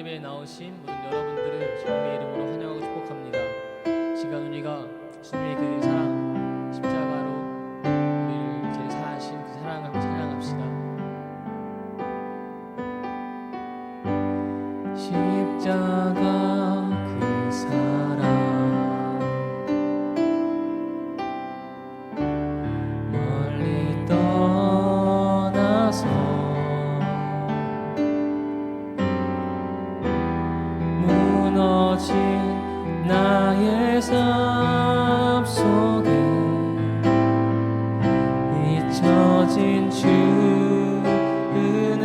예배에 나오신 모든 여러분들을 주님의 이름으로 환영하고 축복합니다. 시간 우리가 주님의 그 사랑, 십자가로 우리를 이제 사하신 그 사랑을 찬양합시다. 십자가 그 사랑 멀리 떠나서 무너진 나의 삶 속에 잊혀진 주 은혜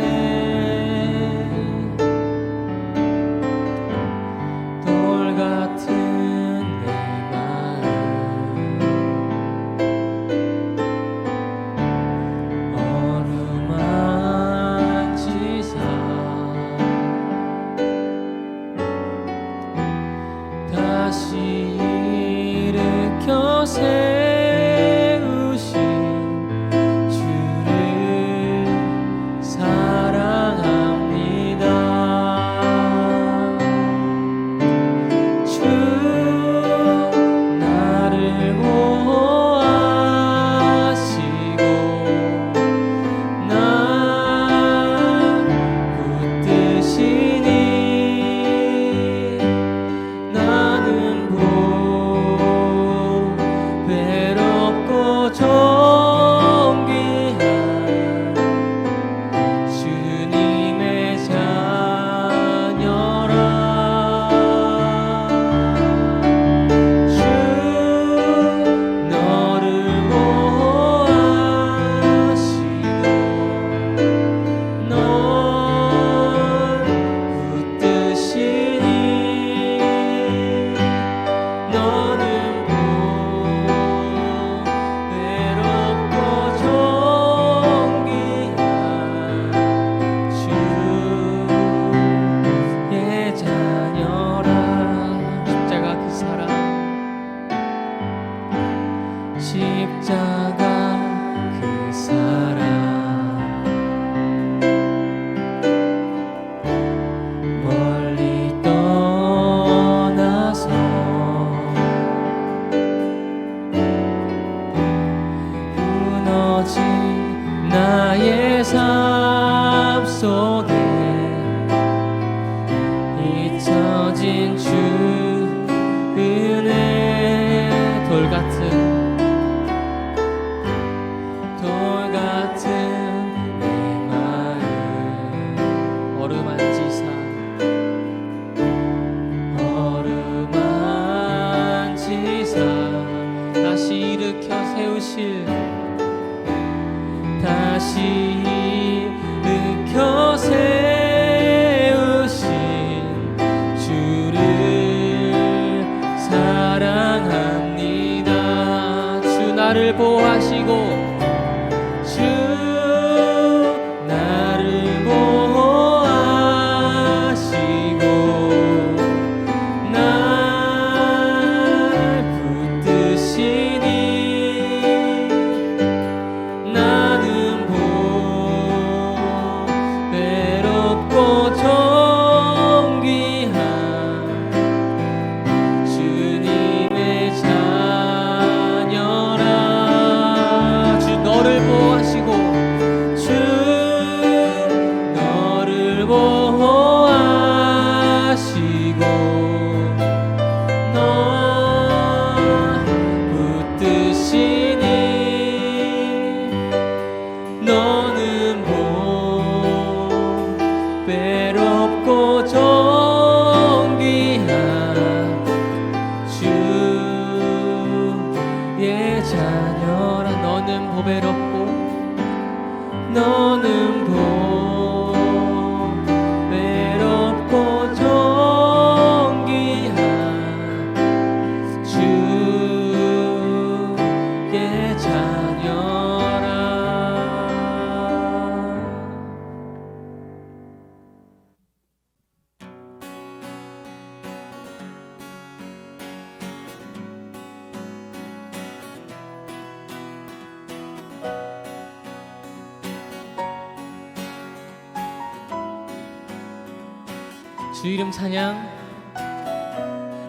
주 이름 찬양,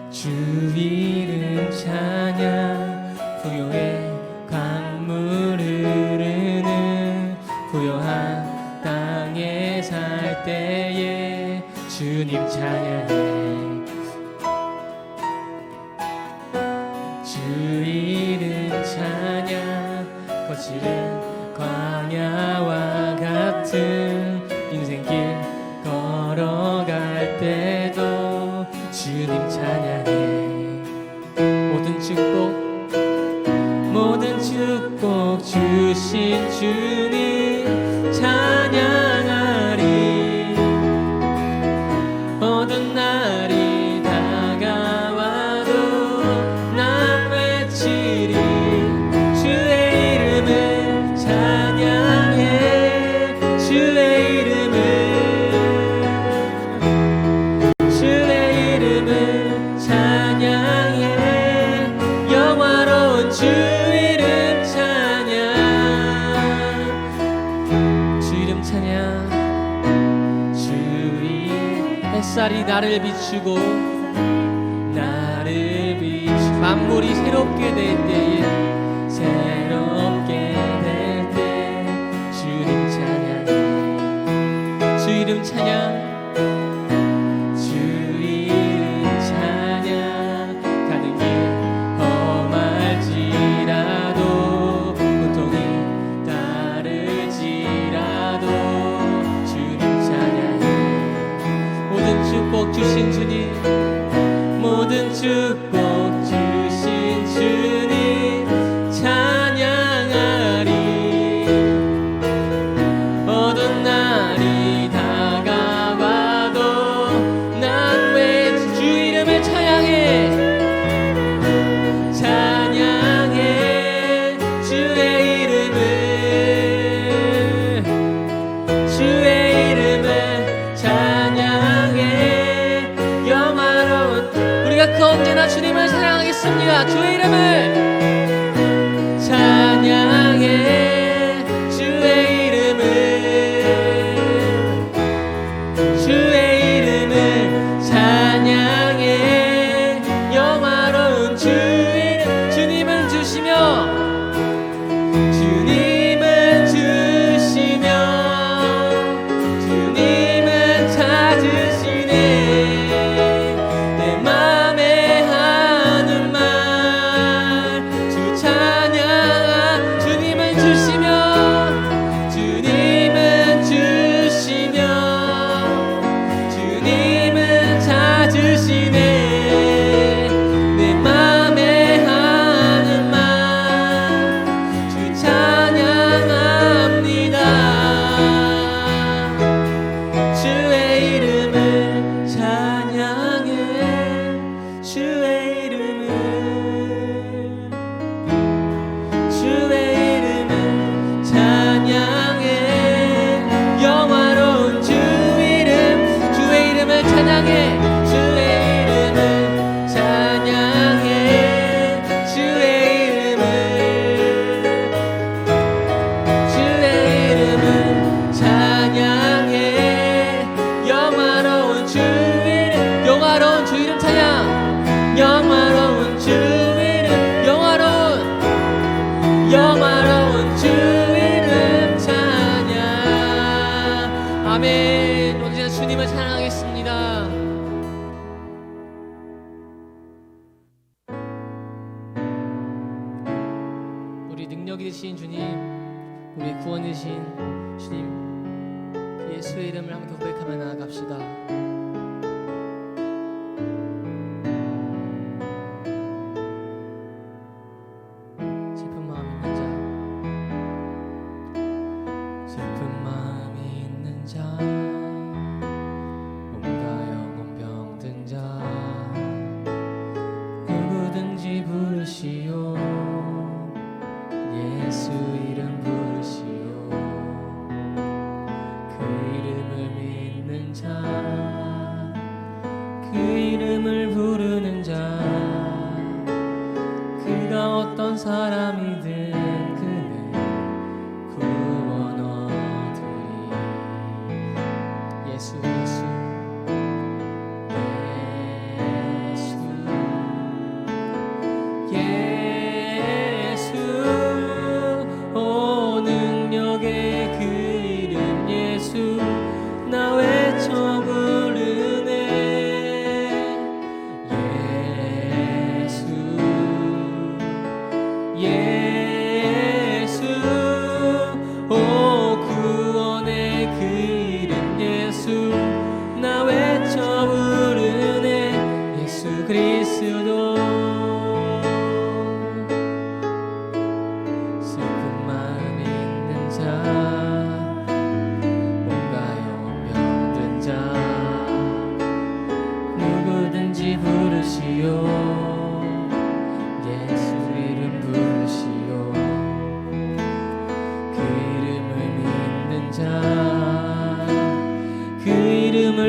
주 이름 찬양. 부요의 강물 흐르는 부요한 땅에 살 때에 주님 찬양해. 주 이름 찬양. 거칠은 광야와 같은 인생길 걸어갈 때도 주님 찬양해. 모든 축복 주신 주님 찬양하리. 어떤 날이 다가와도 난 외치리. 주의 이름을 찬양해. 주의 이름을 찬양해. 영화로운 주 이름 찬양. 주 이름 찬양. 주 이름. 햇살이 나를 비추고 만물이 새롭게 될 때에 주님 찬양해. 주 이름 찬양. 주신 주님, 모든 축복 주신 주님 찬양하리. 어떤 날이 다가와도 난 왜 주 이름을 찬양해. 찬양해. 주의 이름을 찬양해. 우리가 그 언제나 주님을 찬양하겠습니다. 주의 이름을 찬양해. 주의 이름을 찬양해. 영화로운 주 이름. 주님을 주시며 주님은 찾으시네. 내 맘에 하는 말 주 찬양. 주님은 주시며 주님은 찾으시네. 내 맘에 하는 말 주 찬양합니다. 주의 이름을 찬양해. 주의 이름을 찬양해. 영화로운 주 이름. 주의 이름을 찬양해. 주의 이름을 찬양해. 주의 이름을 찬양해. 영화로운 주 이름. 영화로운 주 이름 찬양. 영화로운 주 이름. 영화로운 주 이름 찬양. 아멘. 언제나 주님을 찬양하겠습니다. 우리 능력이 되신 주님, 우리 구원 되신 주님, 그 예수의 이름을 함께 고백하며 나아갑시다. 슬픈 마음이 있는 자, 몸과 영혼 병든 자, 누구든지 부르시오. 예수 이름 부르시오. 그 이름을 믿는 자, 그 이름을 부르는 자, 그가 어떤 사람이든 그는 구원 얻으리. 예수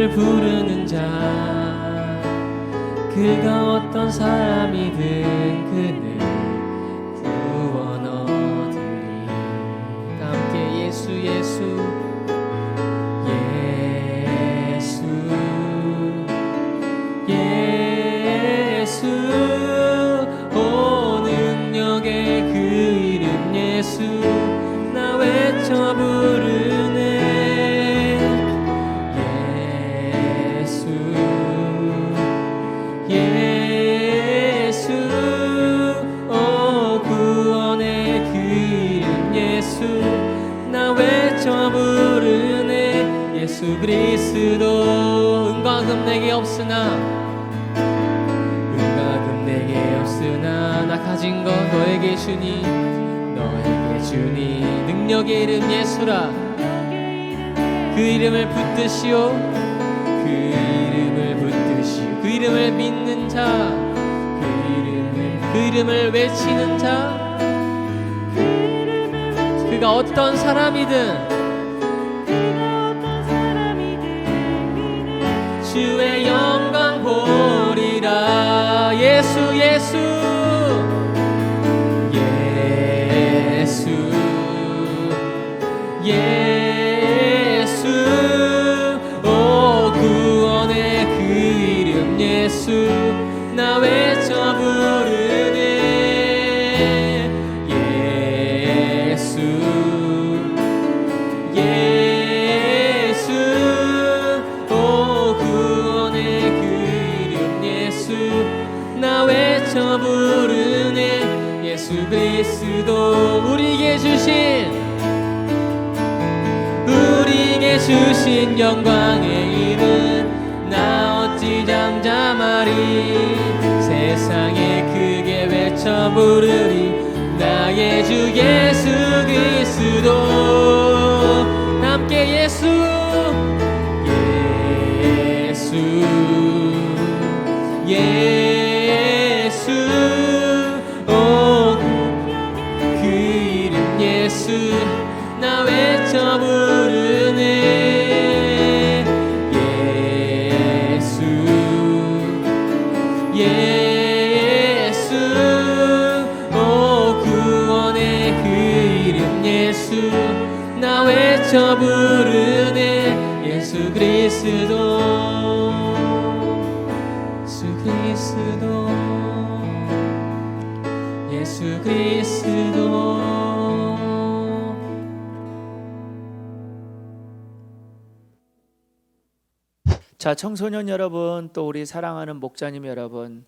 이름을 부르는 자, 그가 어떤 사람이든 그는 구원 얻으리. 함께 예수 예수 예수 예수, 오 능력의 그 이름 예수, 나 외쳐 부르네. 예수 예수, 오 구원의 그 이름 예수, 나 외쳐 부르네. 예수 그리스도. 은과 금 내게 없으나, 은과 금 내게 없으나 나 가진 것 너에게 주니, 너에게 주니. 능력의 이름 예수라. 그 이름을 붙드시오, 그 이름을 붙드시오. 그 이름을 믿는 자, 그 이름을 외치는 자, 그가 어떤 사람이든 주의 영광 보리라. 예수 예수 예수 예수, 오 구원의 그 이름 예수, 나 외쳐 부르네. 예수 예수, 오 구원의 그 이름 예수, 나 외쳐 부르네. 예수 그리스도. 우리에게 주신 영광의 이름, 나 어찌 잠잠하리. 세상에 크게 외쳐 부르리. 나의 주 예수 그리스도. 함께 예수 예수 예수, 오 그 이름 예수, 나 외쳐 부르네. 예수 예수, 오 구원의 그 이름 예수, 나 외쳐 부르네. 예수 그리스도. 예수 그리스도 예수 그리스도. 자, 청소년 여러분, 또 우리 사랑하는 목자님 여러분,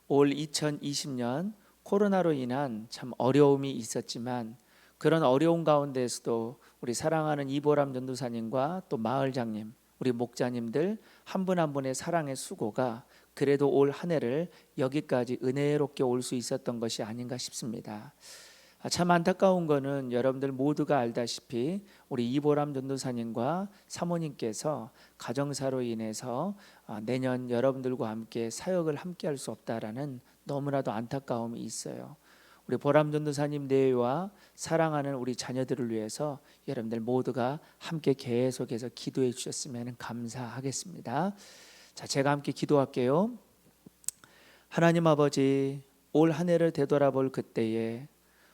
올 2020년 코로나로 인한 참 어려움이 있었지만, 그런 어려움 가운데에서도 우리 사랑하는 이보람 전도사님과 또 마을장님, 우리 목자님들 한 분 한 분의 사랑의 수고가 그래도 올 한 해를 여기까지 은혜롭게 올 수 있었던 것이 아닌가 싶습니다. 참 안타까운 거는 여러분들 모두가 알다시피 우리 이보람 전도사님과 사모님께서 가정사로 인해서 내년 여러분들과 함께 사역을 함께 할 수 없다라는 너무나도 안타까움이 있어요. 우리 보람 전도사님 내외와 사랑하는 우리 자녀들을 위해서 여러분들 모두가 함께 계속해서 기도해 주셨으면 감사하겠습니다. 자, 제가 함께 기도할게요. 하나님 아버지, 올 한 해를 되돌아볼 그때에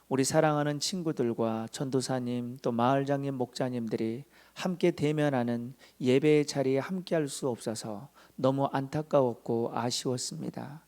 우리 사랑하는 친구들과 전도사님 또 마을장님 목자님들이 함께 대면하는 예배의 자리에 함께 할 수 없어서 너무 안타까웠고 아쉬웠습니다.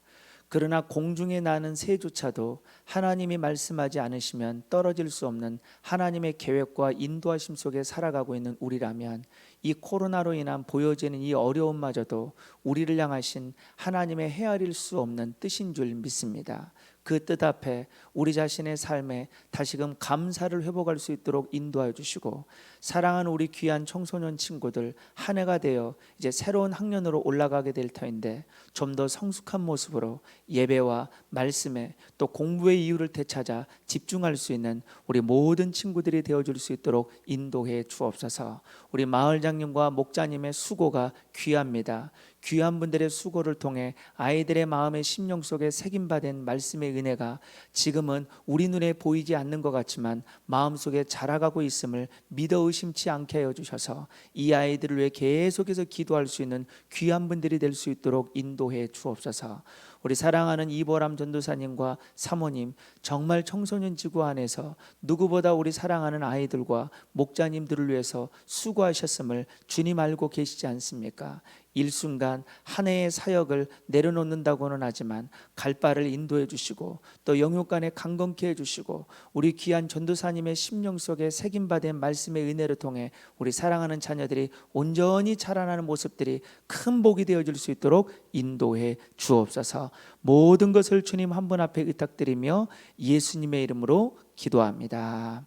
그러나 공중에 나는 새조차도 하나님이 말씀하지 않으시면 떨어질 수 없는 하나님의 계획과 인도하심 속에 살아가고 있는 우리라면 이 코로나로 인한 보여지는 이 어려움마저도 우리를 향하신 하나님의 헤아릴 수 없는 뜻인 줄 믿습니다. 그 뜻 앞에 우리 자신의 삶에 다시금 감사를 회복할 수 있도록 인도하여 주시고, 사랑하는 우리 귀한 청소년 친구들 한 해가 되어 이제 새로운 학년으로 올라가게 될 터인데 좀 더 성숙한 모습으로 예배와 말씀에 또 공부의 이유를 되찾아 집중할 수 있는 우리 모든 친구들이 되어줄 수 있도록 인도해 주옵소서. 우리 마을장님과 목자님의 수고가 귀합니다. 귀한 분들의 수고를 통해 아이들의 마음의 심령 속에 새김받은 말씀의 은혜가 지금은 우리 눈에 보이지 않는 것 같지만 마음속에 자라가고 있음을 믿어 의심치 않게 하여 주셔서 이 아이들을 위해 계속해서 기도할 수 있는 귀한 분들이 될 수 있도록 인도해 주옵소서. 우리 사랑하는 이보람 전도사님과 사모님, 정말 청소년 지구 안에서 누구보다 우리 사랑하는 아이들과 목자님들을 위해서 수고하셨음을 주님 알고 계시지 않습니까? 일순간 한 해의 사역을 내려놓는다고는 하지만 갈 바를 인도해 주시고 또 영육간에 강건케 해주시고 우리 귀한 전도사님의 심령 속에 새김받은 말씀의 은혜를 통해 우리 사랑하는 자녀들이 온전히 자라나는 모습들이 큰 복이 되어질 수 있도록 인도해 주옵소서. 모든 것을 주님 한 분 앞에 의탁드리며 예수님의 이름으로 기도합니다.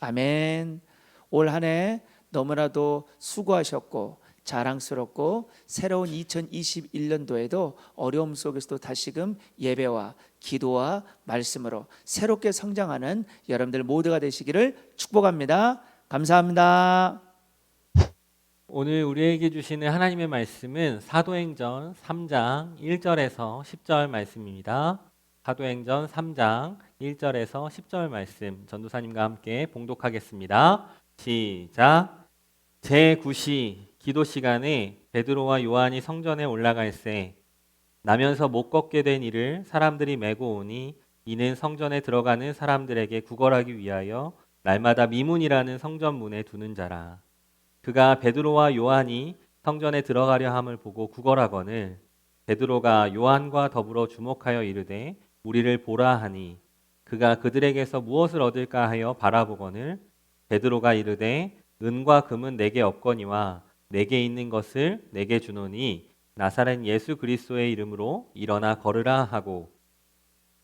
아멘. 올 한 해 너무나도 수고하셨고 자랑스럽고 새로운 2021년도에도 어려움 속에서도 다시금 예배와 기도와 말씀으로 새롭게 성장하는 여러분들 모두가 되시기를 축복합니다. 감사합니다. 오늘 우리에게 주시는 하나님의 말씀은 사도행전 3장 1절에서 10절 말씀입니다. 사도행전 3장 1절에서 10절 말씀 전도사님과 함께 봉독하겠습니다. 시작. 제9시 기도 시간에 베드로와 요한이 성전에 올라갈새 나면서 못 걷게 된 이를 사람들이 메고 오니 이는 성전에 들어가는 사람들에게 구걸하기 위하여 날마다 미문이라는 성전문에 두는 자라. 그가 베드로와 요한이 성전에 들어가려 함을 보고 구걸하거늘 베드로가 요한과 더불어 주목하여 이르되 우리를 보라 하니 그가 그들에게서 무엇을 얻을까 하여 바라보거늘 베드로가 이르되 은과 금은 내게 없거니와 내게 있는 것을 내게 주노니 나사렛 예수 그리스도의 이름으로 일어나 걸으라 하고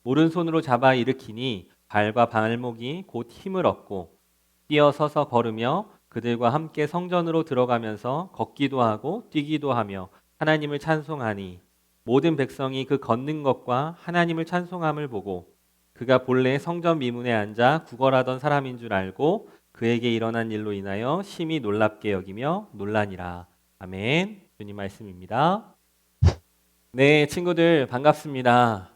오른손으로 잡아 일으키니 발과 발목이 곧 힘을 얻고 뛰어서서 걸으며 그들과 함께 성전으로 들어가면서 걷기도 하고 뛰기도 하며 하나님을 찬송하니 모든 백성이 그 걷는 것과 하나님을 찬송함을 보고 그가 본래 성전 미문에 앉아 구걸하던 사람인 줄 알고 그에게 일어난 일로 인하여 심히 놀랍게 여기며 놀라니라. 아멘. 주님 말씀입니다. 네, 친구들 반갑습니다.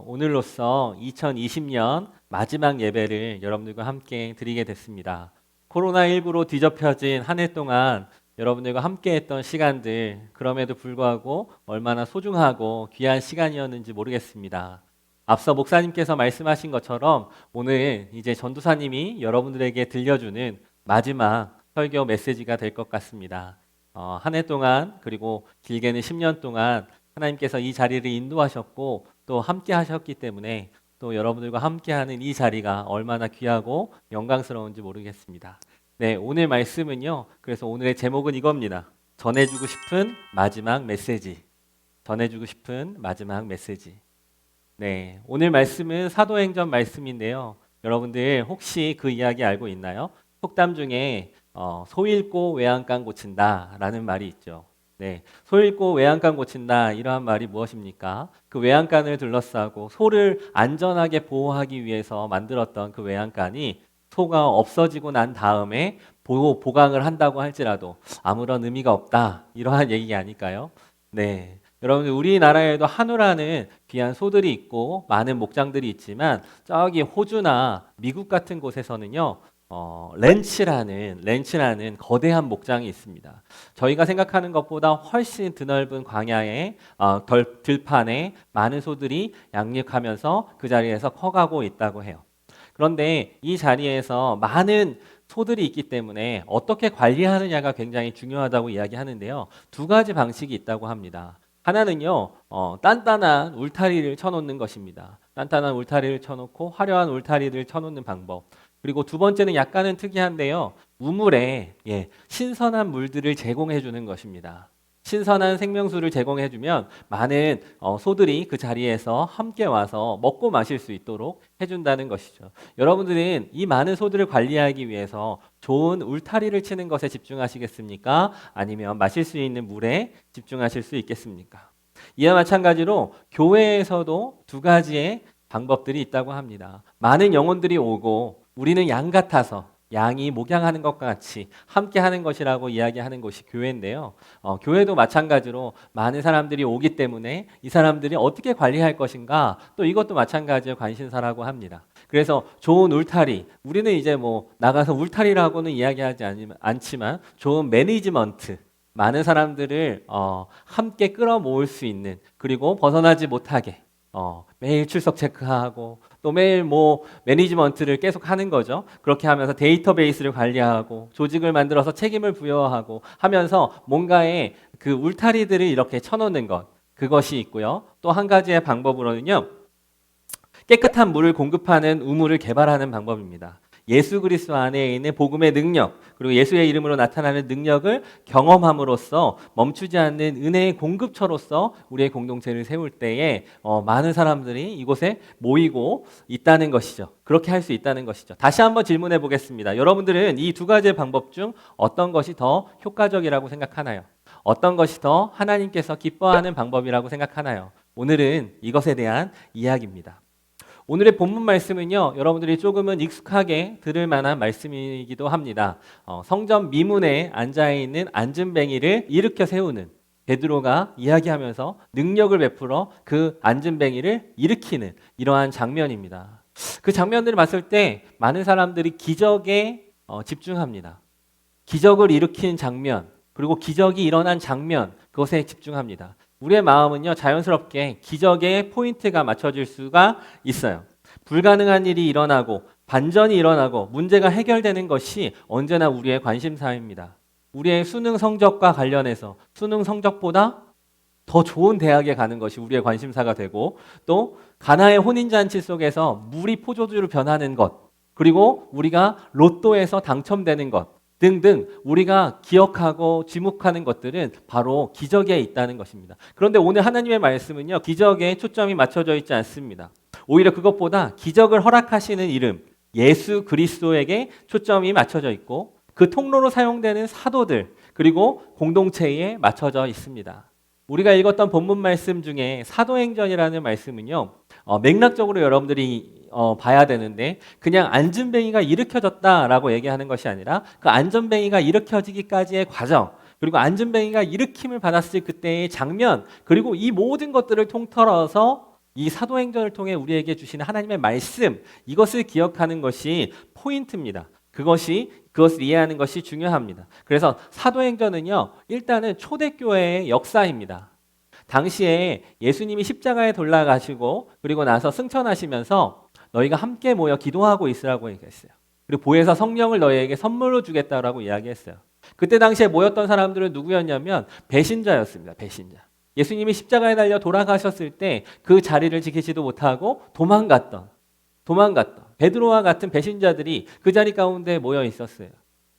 오늘로써 2020년 마지막 예배를 여러분들과 함께 드리게 됐습니다. 코로나19로 뒤덮여진 한 해 동안 여러분들과 함께 했던 시간들, 그럼에도 불구하고 얼마나 소중하고 귀한 시간이었는지 모르겠습니다. 앞서 목사님께서 말씀하신 것처럼 오늘 이제 전도사님이 여러분들에게 들려주는 마지막 설교 메시지가 될 것 같습니다. 한 해 동안 그리고 길게는 10년 동안 하나님께서 이 자리를 인도하셨고 또 함께 하셨기 때문에 또 여러분들과 함께하는 이 자리가 얼마나 귀하고 영광스러운지 모르겠습니다. 네, 오늘 말씀은요. 그래서 오늘의 제목은 이겁니다. 전해주고 싶은 마지막 메시지. 전해주고 싶은 마지막 메시지. 네, 오늘 말씀은 사도행전 말씀인데요. 여러분들 혹시 그 이야기 알고 있나요? 속담 중에 소 잃고 외양간 고친다 라는 말이 있죠. 네, 소 잃고 외양간 고친다 이러한 말이 무엇입니까? 그 외양간을 둘러싸고 소를 안전하게 보호하기 위해서 만들었던 그 외양간이 소가 없어지고 난 다음에 보강을 한다고 할지라도 아무런 의미가 없다 이러한 얘기 아닐까요? 네. 여러분들 우리나라에도 한우라는 귀한 소들이 있고 많은 목장들이 있지만 저기 호주나 미국 같은 곳에서는요 렌치라는 거대한 목장이 있습니다. 저희가 생각하는 것보다 훨씬 드넓은 광야에 들판에 많은 소들이 양육하면서 그 자리에서 커가고 있다고 해요. 그런데 이 자리에서 많은 소들이 있기 때문에 어떻게 관리하느냐가 굉장히 중요하다고 이야기하는데요. 두 가지 방식이 있다고 합니다. 하나는요, 단단한 울타리를 쳐놓는 것입니다. 단단한 울타리를 쳐놓고 화려한 울타리를 쳐놓는 방법. 그리고 두 번째는 약간은 특이한데요. 우물에 신선한 물들을 제공해 주는 것입니다. 신선한 생명수를 제공해 주면 많은 소들이 그 자리에서 함께 와서 먹고 마실 수 있도록 해준다는 것이죠. 여러분들은 이 많은 소들을 관리하기 위해서 좋은 울타리를 치는 것에 집중하시겠습니까? 아니면 마실 수 있는 물에 집중하실 수 있겠습니까? 이와 마찬가지로 교회에서도 두 가지의 방법들이 있다고 합니다. 많은 영혼들이 오고 우리는 양 같아서 양이 목양하는 것과 같이 함께 하는 것이라고 이야기하는 곳이 교회인데요. 교회도 마찬가지로 많은 사람들이 오기 때문에 이 사람들이 어떻게 관리할 것인가, 또 이것도 마찬가지의 관심사라고 합니다. 그래서 좋은 울타리, 우리는 이제 뭐 나가서 울타리라고는 이야기하지 않지만 좋은 매니지먼트, 많은 사람들을 함께 끌어모을 수 있는, 그리고 벗어나지 못하게 매일 출석 체크하고 또 매일 뭐 매니지먼트를 계속 하는 거죠. 그렇게 하면서 데이터베이스를 관리하고 조직을 만들어서 책임을 부여하고 하면서 뭔가의 그 울타리들을 이렇게 쳐놓는 것, 그것이 있고요. 또 한 가지의 방법으로는요, 깨끗한 물을 공급하는 우물을 개발하는 방법입니다. 예수 그리스도 안에 있는 복음의 능력, 그리고 예수의 이름으로 나타나는 능력을 경험함으로써 멈추지 않는 은혜의 공급처로서 우리의 공동체를 세울 때에 많은 사람들이 이곳에 모이고 있다는 것이죠. 그렇게 할 수 있다는 것이죠. 다시 한번 질문해 보겠습니다. 여러분들은 이 두 가지의 방법 중 어떤 것이 더 효과적이라고 생각하나요? 어떤 것이 더 하나님께서 기뻐하는 방법이라고 생각하나요? 오늘은 이것에 대한 이야기입니다. 오늘의 본문 말씀은요, 여러분들이 조금은 익숙하게 들을 만한 말씀이기도 합니다. 성전 미문에 앉아있는 안진뱅이를 일으켜 세우는 베드로가 이야기하면서 능력을 베풀어 그 안진뱅이를 일으키는 이러한 장면입니다. 그 장면들을 봤을 때 많은 사람들이 기적에 집중합니다. 기적을 일으킨 장면, 그리고 기적이 일어난 장면, 그것에 집중합니다. 우리의 마음은요, 자연스럽게 기적의 포인트가 맞춰질 수가 있어요. 불가능한 일이 일어나고 반전이 일어나고 문제가 해결되는 것이 언제나 우리의 관심사입니다. 우리의 수능 성적과 관련해서 수능 성적보다 더 좋은 대학에 가는 것이 우리의 관심사가 되고, 또 가나의 혼인잔치 속에서 물이 포도주로 변하는 것, 그리고 우리가 로또에서 당첨되는 것 등등 우리가 기억하고 지목하는 것들은 바로 기적에 있다는 것입니다. 그런데 오늘 하나님의 말씀은요, 기적에 초점이 맞춰져 있지 않습니다. 오히려 그것보다 기적을 허락하시는 이름 예수 그리스도에게 초점이 맞춰져 있고, 그 통로로 사용되는 사도들, 그리고 공동체에 맞춰져 있습니다. 우리가 읽었던 본문 말씀 중에 사도행전이라는 말씀은요, 맥락적으로 여러분들이 봐야 되는데, 그냥 안전뱅이가 일으켜졌다라고 얘기하는 것이 아니라 그 안전뱅이가 일으켜지기까지의 과정, 그리고 안전뱅이가 일으킴을 받았을 그때의 장면, 그리고 이 모든 것들을 통틀어서 이 사도행전을 통해 우리에게 주시는 하나님의 말씀, 이것을 기억하는 것이 포인트입니다. 그것을 이해하는 것이 중요합니다. 그래서 사도행전은요, 일단은 초대교회의 역사입니다. 당시에 예수님이 십자가에 돌아가시고 그리고 나서 승천하시면서 너희가 함께 모여 기도하고 있으라고 얘기했어요. 그리고 보혜사 성령을 너희에게 선물로 주겠다라고 이야기했어요. 그때 당시에 모였던 사람들은 누구였냐면 배신자였습니다. 배신자. 예수님이 십자가에 달려 돌아가셨을 때 그 자리를 지키지도 못하고 도망갔던 베드로와 같은 배신자들이 그 자리 가운데 모여 있었어요.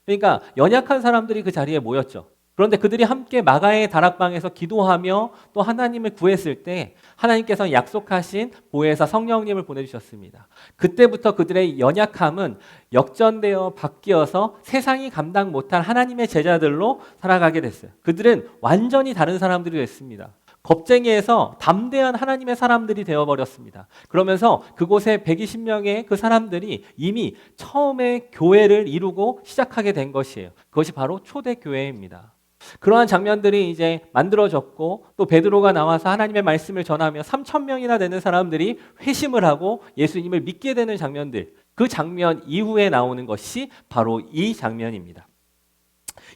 그러니까 연약한 사람들이 그 자리에 모였죠. 그런데 그들이 함께 마가의 다락방에서 기도하며 또 하나님을 구했을 때 하나님께서 약속하신 보혜사 성령님을 보내주셨습니다. 그때부터 그들의 연약함은 역전되어 바뀌어서 세상이 감당 못한 하나님의 제자들로 살아가게 됐어요. 그들은 완전히 다른 사람들이 됐습니다. 겁쟁이에서 담대한 하나님의 사람들이 되어버렸습니다. 그러면서 그곳에 120명의 그 사람들이 이미 처음에 교회를 이루고 시작하게 된 것이에요. 그것이 바로 초대교회입니다. 그러한 장면들이 이제 만들어졌고, 또 베드로가 나와서 하나님의 말씀을 전하며 3,000명이나 되는 사람들이 회심을 하고 예수님을 믿게 되는 장면들, 그 장면 이후에 나오는 것이 바로 이 장면입니다.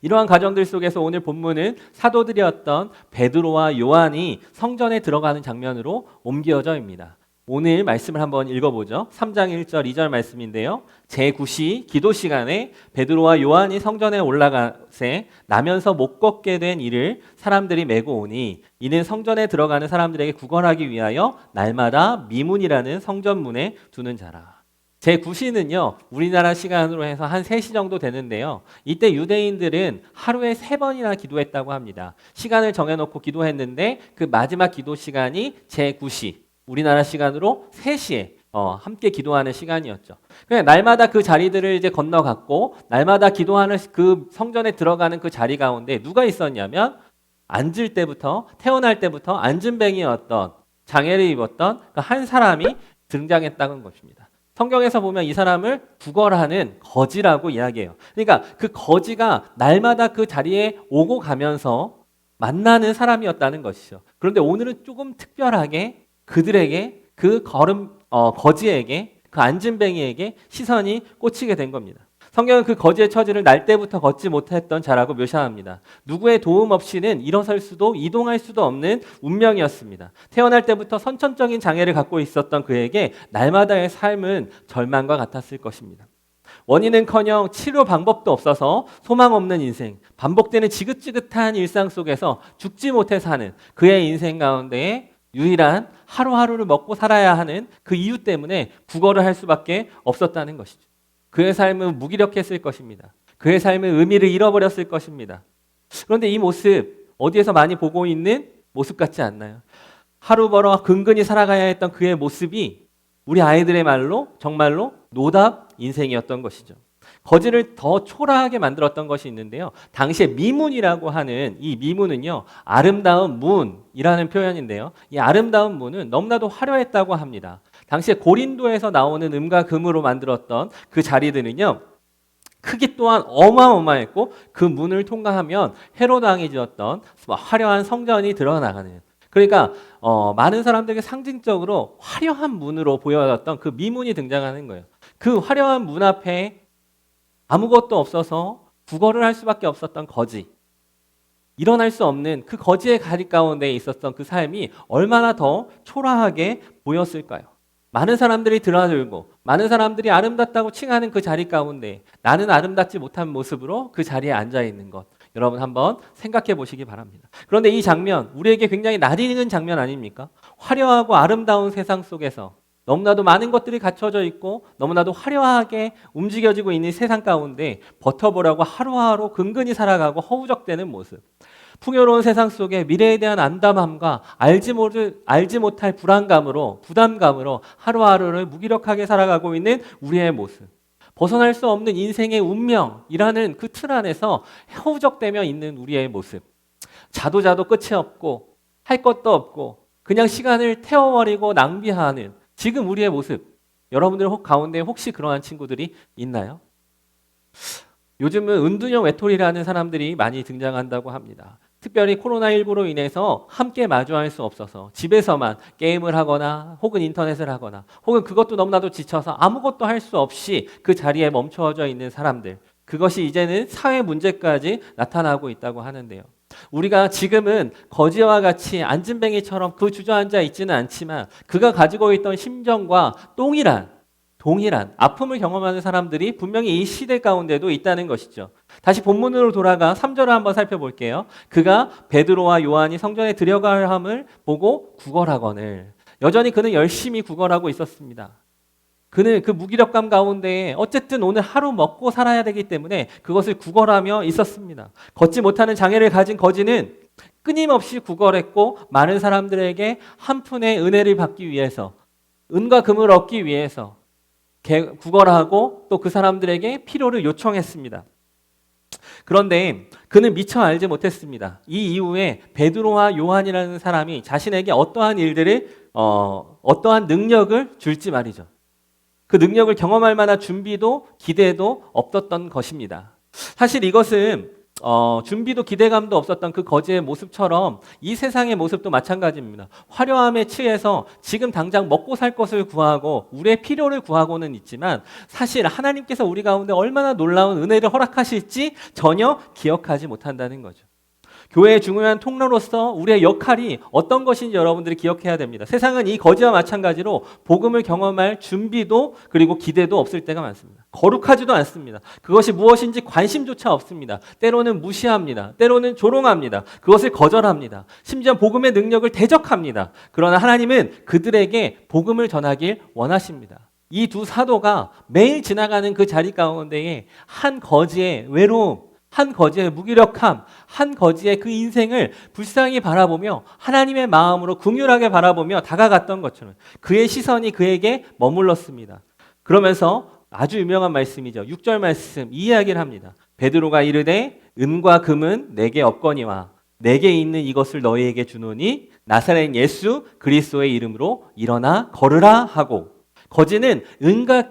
이러한 과정들 속에서 오늘 본문은 사도들이었던 베드로와 요한이 성전에 들어가는 장면으로 옮겨져입니다. 오늘 말씀을 한번 읽어보죠. 3장 1절 2절 말씀인데요. 제9시 기도 시간에 베드로와 요한이 성전에 올라가세 나면서 못 걷게 된 이를 사람들이 메고 오니 이는 성전에 들어가는 사람들에게 구걸하기 위하여 날마다 미문이라는 성전문에 두는 자라. 제9시는요, 우리나라 시간으로 해서 한 3시 정도 되는데요. 이때 유대인들은 하루에 3번이나 기도했다고 합니다. 시간을 정해놓고 기도했는데 그 마지막 기도 시간이 제9시, 우리나라 시간으로 3시에 함께 기도하는 시간이었죠. 그냥 날마다 그 자리들을 이제 건너갔고, 날마다 기도하는 그 성전에 들어가는 그 자리 가운데 누가 있었냐면, 앉을 때부터, 태어날 때부터 안진뱅이였던, 장애를 입었던 그 한 사람이 등장했다는 것입니다. 성경에서 보면 이 사람을 구걸하는 거지라고 이야기해요. 그러니까 그 거지가 날마다 그 자리에 오고 가면서 만나는 사람이었다는 것이죠. 그런데 오늘은 조금 특별하게 그들에게 거지에게 그 안진뱅이에게 시선이 꽂히게 된 겁니다. 성경은 그 거지의 처지를 날 때부터 걷지 못했던 자라고 묘사합니다. 누구의 도움 없이는 일어설 수도 이동할 수도 없는 운명이었습니다. 태어날 때부터 선천적인 장애를 갖고 있었던 그에게 날마다의 삶은 절망과 같았을 것입니다. 원인은커녕 치료 방법도 없어서 소망 없는 인생, 반복되는 지긋지긋한 일상 속에서 죽지 못해 사는 그의 인생 가운데에 유일한 하루하루를 먹고 살아야 하는 그 이유 때문에 구걸을 할 수밖에 없었다는 것이죠. 그의 삶은 무기력했을 것입니다. 그의 삶은 의미를 잃어버렸을 것입니다. 그런데 이 모습 어디에서 많이 보고 있는 모습 같지 않나요? 하루 벌어 근근히 살아가야 했던 그의 모습이 우리 아이들의 말로 정말로 노답 인생이었던 것이죠. 거지를 더 초라하게 만들었던 것이 있는데요. 당시에 미문이라고 하는 이 미문은요, 아름다운 문이라는 표현인데요. 이 아름다운 문은 너무나도 화려했다고 합니다. 당시에 고린도에서 나오는 음과 금으로 만들었던 그 자리들은요, 크기 또한 어마어마했고 그 문을 통과하면 헤롯 왕이 지었던 화려한 성전이 드러나가는, 그러니까 많은 사람들에게 상징적으로 화려한 문으로 보여졌던 그 미문이 등장하는 거예요. 그 화려한 문 앞에 아무것도 없어서 구걸을 할 수밖에 없었던 거지, 일어날 수 없는 그 거지의 가리 가운데 있었던 그 삶이 얼마나 더 초라하게 보였을까요? 많은 사람들이 드나들고 많은 사람들이 아름답다고 칭하는 그 자리 가운데 나는 아름답지 못한 모습으로 그 자리에 앉아 있는 것, 여러분 한번 생각해 보시기 바랍니다. 그런데 이 장면, 우리에게 굉장히 낯익은 장면 아닙니까? 화려하고 아름다운 세상 속에서 너무나도 많은 것들이 갖춰져 있고 너무나도 화려하게 움직여지고 있는 세상 가운데 버텨보려고 하루하루 근근히 살아가고 허우적대는 모습, 풍요로운 세상 속에 미래에 대한 안담함과 알지 못할 불안감으로, 부담감으로 하루하루를 무기력하게 살아가고 있는 우리의 모습, 벗어날 수 없는 인생의 운명이라는 그 틀 안에서 허우적대며 있는 우리의 모습, 자도 끝이 없고 할 것도 없고 그냥 시간을 태워버리고 낭비하는 지금 우리의 모습, 여러분들 가운데 혹시 그러한 친구들이 있나요? 요즘은 은둔형 외톨이라는 사람들이 많이 등장한다고 합니다. 특별히 코로나19로 인해서 함께 마주할 수 없어서 집에서만 게임을 하거나 혹은 인터넷을 하거나 혹은 그것도 너무나도 지쳐서 아무것도 할 수 없이 그 자리에 멈춰져 있는 사람들, 그것이 이제는 사회 문제까지 나타나고 있다고 하는데요. 우리가 지금은 거지와 같이 안진뱅이처럼 그 주저앉아 있지는 않지만 그가 가지고 있던 심정과 동일한 아픔을 경험하는 사람들이 분명히 이 시대 가운데도 있다는 것이죠. 다시 본문으로 돌아가 3절을 한번 살펴볼게요. 그가 베드로와 요한이 성전에 들어감을 보고 구걸하거늘. 여전히 그는 열심히 구걸하고 있었습니다. 그는 그 무기력감 가운데 어쨌든 오늘 하루 먹고 살아야 되기 때문에 그것을 구걸하며 있었습니다. 걷지 못하는 장애를 가진 거지는 끊임없이 구걸했고 많은 사람들에게 한 푼의 은혜를 받기 위해서, 은과 금을 얻기 위해서 구걸하고 또 그 사람들에게 필요를 요청했습니다. 그런데 그는 미처 알지 못했습니다. 이 이후에 베드로와 요한이라는 사람이 자신에게 어떠한 능력을 줄지 말이죠. 그 능력을 경험할 만한 준비도 기대도 없었던 것입니다. 사실 이것은 준비도 기대감도 없었던 그 거지의 모습처럼 이 세상의 모습도 마찬가지입니다. 화려함에 취해서 지금 당장 먹고 살 것을 구하고 우리의 필요를 구하고는 있지만 사실 하나님께서 우리 가운데 얼마나 놀라운 은혜를 허락하실지 전혀 기억하지 못한다는 거죠. 교회의 중요한 통로로서 우리의 역할이 어떤 것인지 여러분들이 기억해야 됩니다. 세상은 이 거지와 마찬가지로 복음을 경험할 준비도 그리고 기대도 없을 때가 많습니다. 거룩하지도 않습니다. 그것이 무엇인지 관심조차 없습니다. 때로는 무시합니다. 때로는 조롱합니다. 그것을 거절합니다. 심지어 복음의 능력을 대적합니다. 그러나 하나님은 그들에게 복음을 전하길 원하십니다. 이 두 사도가 매일 지나가는 그 자리 가운데에 한 거지의 외로움, 한 거지의 무기력함, 한 거지의 그 인생을 불쌍히 바라보며 하나님의 마음으로 긍휼하게 바라보며 다가갔던 것처럼 그의 시선이 그에게 머물렀습니다. 그러면서 아주 유명한 말씀이죠. 6절 말씀 이 이야기를 합니다. 베드로가 이르되 은과 금은 내게 없거니와 내게 있는 이것을 너희에게 주노니 나사렛 예수 그리스도의 이름으로 일어나 걸으라 하고, 거지는 은과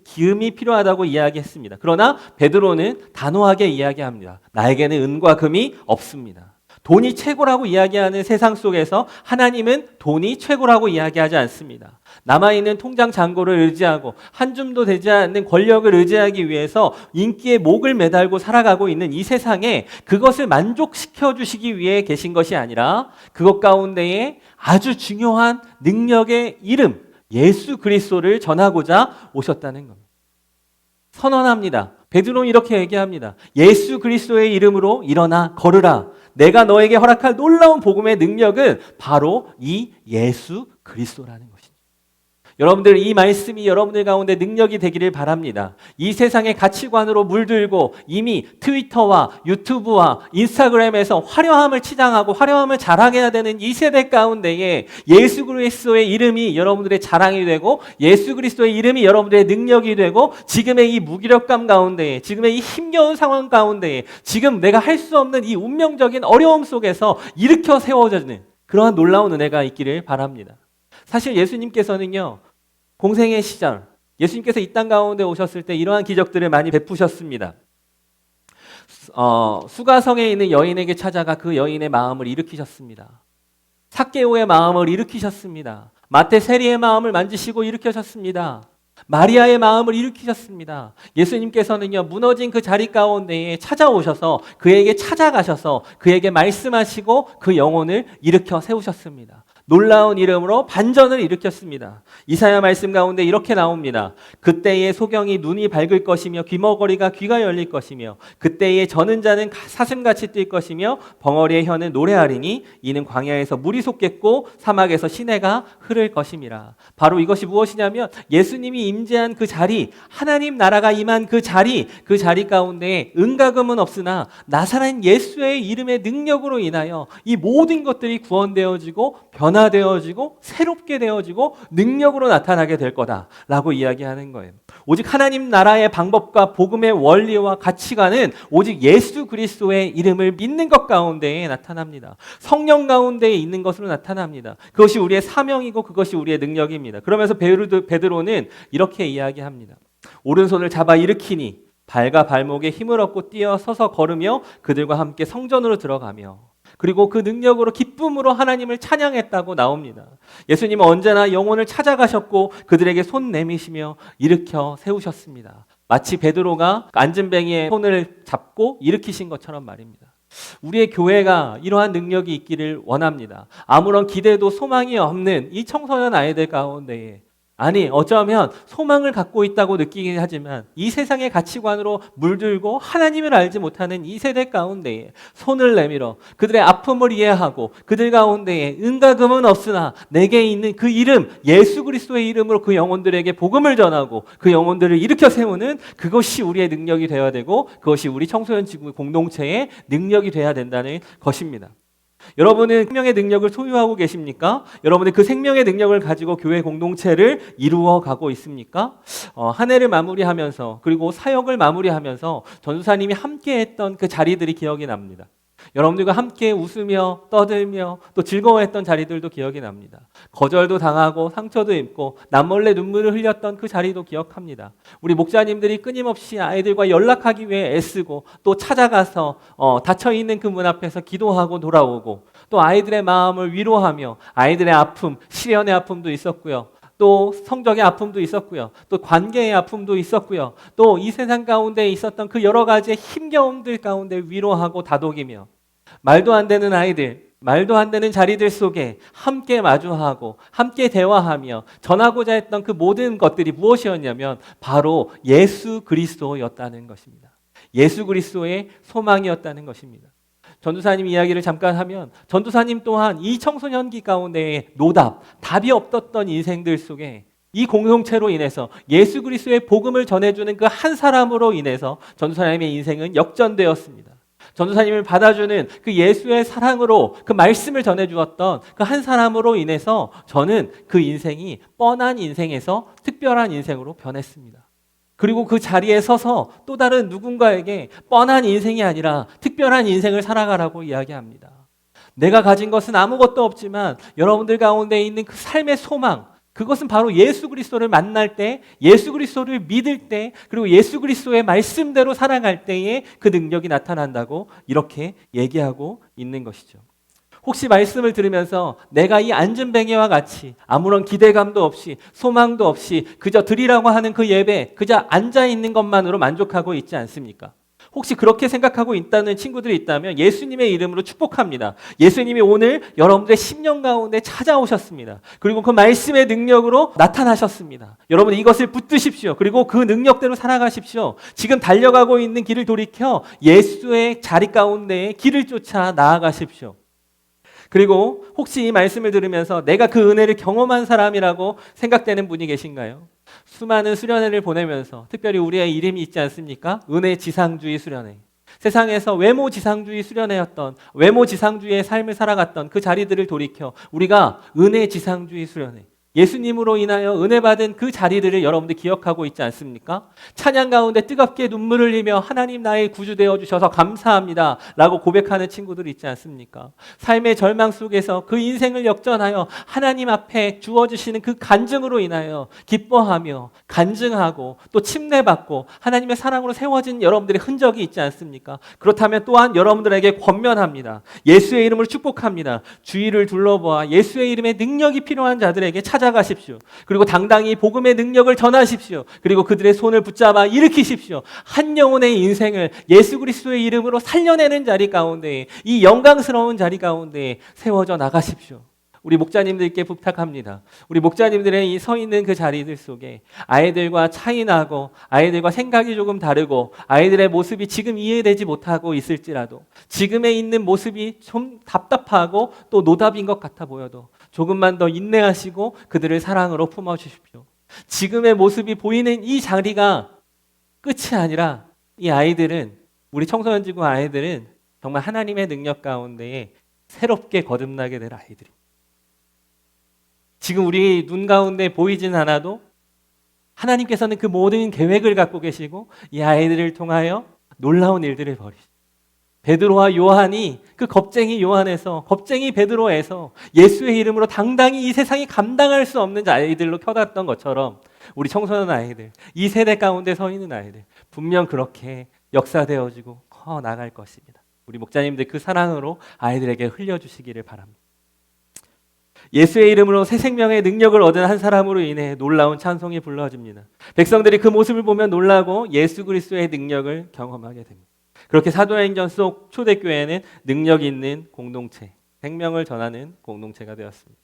기음이 필요하다고 이야기했습니다. 그러나 베드로는 단호하게 이야기합니다. 나에게는 은과 금이 없습니다. 돈이 최고라고 이야기하는 세상 속에서 하나님은 돈이 최고라고 이야기하지 않습니다. 남아있는 통장 잔고를 의지하고 한 줌도 되지 않는 권력을 의지하기 위해서 인기에 목을 매달고 살아가고 있는 이 세상에 그것을 만족시켜 주시기 위해 계신 것이 아니라 그것 가운데에 아주 중요한 능력의 이름 예수 그리스도를 전하고자 오셨다는 겁니다. 선언합니다. 베드로는 이렇게 얘기합니다. 예수 그리스도의 이름으로 일어나 걸으라. 내가 너에게 허락할 놀라운 복음의 능력은 바로 이 예수 그리스도라는 것입니다. 여러분들 이 말씀이 여러분들 가운데 능력이 되기를 바랍니다. 이 세상의 가치관으로 물들고 이미 트위터와 유튜브와 인스타그램에서 화려함을 치장하고 화려함을 자랑해야 되는 이 세대 가운데에 예수 그리스도의 이름이 여러분들의 자랑이 되고 예수 그리스도의 이름이 여러분들의 능력이 되고 지금의 이 무기력감 가운데에 지금의 이 힘겨운 상황 가운데에 지금 내가 할 수 없는 이 운명적인 어려움 속에서 일으켜 세워지는 그러한 놀라운 은혜가 있기를 바랍니다. 사실 예수님께서는요. 공생의 시절 예수님께서 이 땅 가운데 오셨을 때 이러한 기적들을 많이 베푸셨습니다. 수가성에 있는 여인에게 찾아가 그 여인의 마음을 일으키셨습니다. 삭개오의 마음을 일으키셨습니다. 마태 세리의 마음을 만지시고 일으키셨습니다. 마리아의 마음을 일으키셨습니다. 예수님께서는요 무너진 그 자리 가운데에 찾아오셔서 그에게 찾아가셔서 그에게 말씀하시고 그 영혼을 일으켜 세우셨습니다. 놀라운 이름으로 반전을 일으켰습니다. 이사야 말씀 가운데 이렇게 나옵니다. 그때의 소경이 눈이 밝을 것이며 귀머거리가 귀가 열릴 것이며 그때의 저는 자는 사슴같이 뛸 것이며 벙어리의 혀는 노래하리니 이는 광야에서 물이 솟겠고 사막에서 시내가 흐를 것임이라. 바로 이것이 무엇이냐면 예수님이 임재한 그 자리, 하나님 나라가 임한 그 자리 가운데 은과 금은 없으나 나사렛 예수의 이름의 능력으로 인하여 이 모든 것들이 구원되어지고 변화되어지고 새롭게 되어지고 능력으로 나타나게 될 거다라고 이야기하는 거예요. 오직 하나님 나라의 방법과 복음의 원리와 가치관은 오직 예수 그리스도의 이름을 믿는 것 가운데에 나타납니다. 성령 가운데에 있는 것으로 나타납니다. 그것이 우리의 사명이고 그것이 우리의 능력입니다. 그러면서 베드로는 이렇게 이야기합니다. 오른손을 잡아 일으키니 발과 발목에 힘을 얻고 뛰어 서서 걸으며 그들과 함께 성전으로 들어가며 그리고 그 능력으로 기쁨으로 하나님을 찬양했다고 나옵니다. 예수님은 언제나 영혼을 찾아가셨고 그들에게 손 내미시며 일으켜 세우셨습니다. 마치 베드로가 안진뱅이의 손을 잡고 일으키신 것처럼 말입니다. 우리의 교회가 이러한 능력이 있기를 원합니다. 아무런 기대도 소망이 없는 이 청소년 아이들 가운데에 아니 어쩌면 소망을 갖고 있다고 느끼긴 하지만 이 세상의 가치관으로 물들고 하나님을 알지 못하는 이 세대 가운데에 손을 내밀어 그들의 아픔을 이해하고 그들 가운데에 은과 금은 없으나 내게 있는 그 이름 예수 그리스도의 이름으로 그 영혼들에게 복음을 전하고 그 영혼들을 일으켜 세우는 그것이 우리의 능력이 되어야 되고 그것이 우리 청소년 지구 공동체의 능력이 되어야 된다는 것입니다. 여러분은 생명의 능력을 소유하고 계십니까? 여러분은 그 생명의 능력을 가지고 교회 공동체를 이루어 가고 있습니까? 한 해를 마무리하면서 그리고 사역을 마무리하면서 전도사님이 함께했던 그 자리들이 기억이 납니다. 여러분들과 함께 웃으며 떠들며 또 즐거워했던 자리들도 기억이 납니다. 거절도 당하고 상처도 입고 남몰래 눈물을 흘렸던 그 자리도 기억합니다. 우리 목사님들이 끊임없이 아이들과 연락하기 위해 애쓰고 또 찾아가서 닫혀있는 그 문 앞에서 기도하고 돌아오고 또 아이들의 마음을 위로하며 아이들의 아픔, 시련의 아픔도 있었고요. 또 성적의 아픔도 있었고요. 또 관계의 아픔도 있었고요. 또 이 세상 가운데 있었던 그 여러 가지의 힘겨움들 가운데 위로하고 다독이며 말도 안 되는 아이들, 말도 안 되는 자리들 속에 함께 마주하고 함께 대화하며 전하고자 했던 그 모든 것들이 무엇이었냐면 바로 예수 그리스도였다는 것입니다. 예수 그리스도의 소망이었다는 것입니다. 전도사님 이야기를 잠깐 하면 전도사님 또한 이 청소년기 가운데에 답이 없었던 인생들 속에 이 공동체로 인해서 예수 그리스도의 복음을 전해주는 그 한 사람으로 인해서 전도사님의 인생은 역전되었습니다. 전도사님을 받아주는 그 예수의 사랑으로 그 말씀을 전해주었던 그 한 사람으로 인해서 저는 그 인생이 뻔한 인생에서 특별한 인생으로 변했습니다. 그리고 그 자리에 서서 또 다른 누군가에게 뻔한 인생이 아니라 특별한 인생을 살아가라고 이야기합니다. 내가 가진 것은 아무것도 없지만 여러분들 가운데 있는 그 삶의 소망, 그것은 바로 예수 그리스도를 만날 때, 예수 그리스도를 믿을 때, 그리고 예수 그리스도의 말씀대로 살아갈 때에 그 능력이 나타난다고 이렇게 얘기하고 있는 것이죠. 혹시 말씀을 들으면서 내가 이 안전뱅이와 같이 아무런 기대감도 없이 소망도 없이 그저 드리라고 하는 그 예배, 그저 앉아 있는 것만으로 만족하고 있지 않습니까? 혹시 그렇게 생각하고 있다는 친구들이 있다면 예수님의 이름으로 축복합니다. 예수님이 오늘 여러분들의 10년 가운데 찾아오셨습니다. 그리고 그 말씀의 능력으로 나타나셨습니다. 여러분 이것을 붙드십시오. 그리고 그 능력대로 살아가십시오. 지금 달려가고 있는 길을 돌이켜 예수의 자리 가운데 길을 쫓아 나아가십시오. 그리고 혹시 이 말씀을 들으면서 내가 그 은혜를 경험한 사람이라고 생각되는 분이 계신가요? 수많은 수련회를 보내면서 특별히 우리의 이름이 있지 않습니까? 은혜 지상주의 수련회. 세상에서 외모 지상주의 수련회였던, 외모 지상주의의 삶을 살아갔던 그 자리들을 돌이켜 우리가 은혜 지상주의 수련회, 예수님으로 인하여 은혜 받은 그 자리들을 여러분들 기억하고 있지 않습니까? 찬양 가운데 뜨겁게 눈물을 흘리며 하나님 나의 구주 되어 주셔서 감사합니다 라고 고백하는 친구들이 있지 않습니까? 삶의 절망 속에서 그 인생을 역전하여 하나님 앞에 주어주시는 그 간증으로 인하여 기뻐하며 간증하고 또 침례받고 하나님의 사랑으로 세워진 여러분들의 흔적이 있지 않습니까? 그렇다면 또한 여러분들에게 권면합니다. 예수의 이름으로 축복합니다. 주위를 둘러보아 예수의 이름에 능력이 필요한 자들에게 찾아가십시오. 그리고 당당히 복음의 능력을 전하십시오. 그리고 그들의 손을 붙잡아 일으키십시오. 한 영혼의 인생을 예수 그리스도의 이름으로 살려내는 자리 가운데, 이 영광스러운 자리 가운데 세워져 나가십시오. 우리 목자님들께 부탁합니다. 우리 목자님들의 이 서 있는 그 자리들 속에 아이들과 차이 나고 아이들과 생각이 조금 다르고 아이들의 모습이 지금 이해되지 못하고 있을지라도 지금에 있는 모습이 좀 답답하고 또 노답인 것 같아 보여도 조금만 더 인내하시고 그들을 사랑으로 품어주십시오. 지금의 모습이 보이는 이 자리가 끝이 아니라 이 아이들은, 우리 청소년지구 아이들은 정말 하나님의 능력 가운데에 새롭게 거듭나게 될 아이들입니다. 지금 우리 눈 가운데 보이진 않아도 하나님께서는 그 모든 계획을 갖고 계시고 이 아이들을 통하여 놀라운 일들을 벌이시죠. 베드로와 요한이 그 겁쟁이 요한에서, 겁쟁이 베드로에서 예수의 이름으로 당당히 이 세상이 감당할 수 없는 아이들로 켜놨던 것처럼 우리 청소년 아이들, 이 세대 가운데 서 있는 아이들 분명 그렇게 역사되어지고 커 나갈 것입니다. 우리 목자님들 그 사랑으로 아이들에게 흘려주시기를 바랍니다. 예수의 이름으로 새 생명의 능력을 얻은 한 사람으로 인해 놀라운 찬송이 불러집니다. 백성들이 그 모습을 보며 놀라고 예수 그리스도의 능력을 경험하게 됩니다. 그렇게 사도행전 속 초대교회는 능력 있는 공동체, 생명을 전하는 공동체가 되었습니다.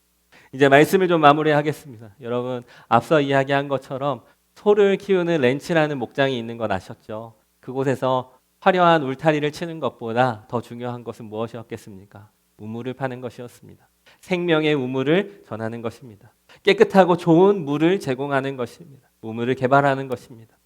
이제 말씀을 좀 마무리하겠습니다. 여러분 앞서 이야기한 것처럼 소를 키우는 렌치라는 목장이 있는 건 아셨죠? 그곳에서 화려한 울타리를 치는 것보다 더 중요한 것은 무엇이었겠습니까? 우물을 파는 것이었습니다. 생명의 우물을 전하는 것입니다. 깨끗하고 좋은 물을 제공하는 것입니다. 우물을 개발하는 것입니다.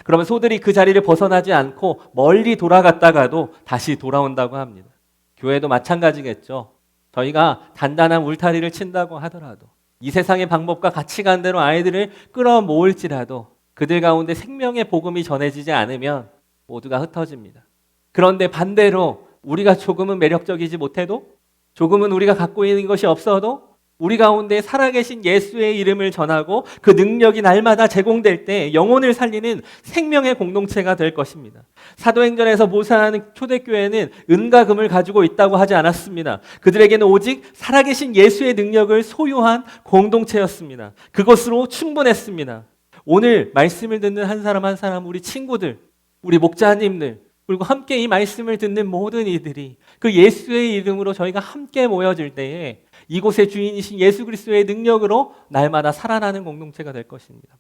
그러면 소들이 그 자리를 벗어나지 않고 멀리 돌아갔다가도 다시 돌아온다고 합니다. 교회도 마찬가지겠죠. 저희가 단단한 울타리를 친다고 하더라도 이 세상의 방법과 가치관대로 아이들을 끌어모을지라도 그들 가운데 생명의 복음이 전해지지 않으면 모두가 흩어집니다. 그런데 반대로 우리가 조금은 매력적이지 못해도, 조금은 우리가 갖고 있는 것이 없어도 우리 가운데 살아계신 예수의 이름을 전하고 그 능력이 날마다 제공될 때 영혼을 살리는 생명의 공동체가 될 것입니다. 사도행전에서 모사하는 초대교회는 은과 금을 가지고 있다고 하지 않았습니다. 그들에게는 오직 살아계신 예수의 능력을 소유한 공동체였습니다. 그것으로 충분했습니다. 오늘 말씀을 듣는 한 사람 한 사람, 우리 친구들, 우리 목자님들, 그리고 함께 이 말씀을 듣는 모든 이들이 그 예수의 이름으로 저희가 함께 모여질 때에 이곳의 주인이신 예수 그리스도의 능력으로 날마다 살아나는 공동체가 될 것입니다.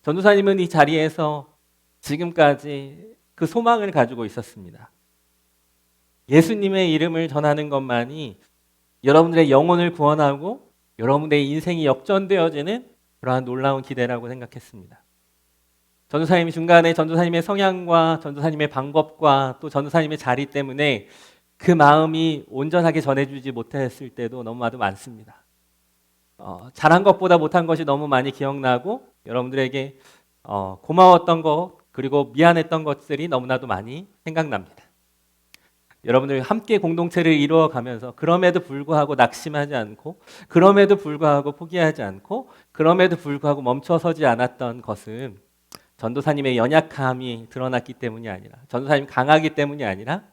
전도사님은 이 자리에서 지금까지 그 소망을 가지고 있었습니다. 예수님의 이름을 전하는 것만이 여러분들의 영혼을 구원하고 여러분들의 인생이 역전되어지는 그러한 놀라운 기대라고 생각했습니다. 전도사님이 중간에 전도사님의 성향과 전도사님의 방법과 또 전도사님의 자리 때문에 그 마음이 온전하게 전해주지 못했을 때도 너무나도 많습니다. 잘한 것보다 못한 것이 너무 많이 기억나고 여러분들에게 고마웠던 것 그리고 미안했던 것들이 너무나도 많이 생각납니다. 여러분들 함께 공동체를 이루어가면서 그럼에도 불구하고 낙심하지 않고 그럼에도 불구하고 포기하지 않고 그럼에도 불구하고 멈춰서지 않았던 것은 전도사님의 연약함이 드러났기 때문이 아니라 전도사님 강하기 때문이 아니라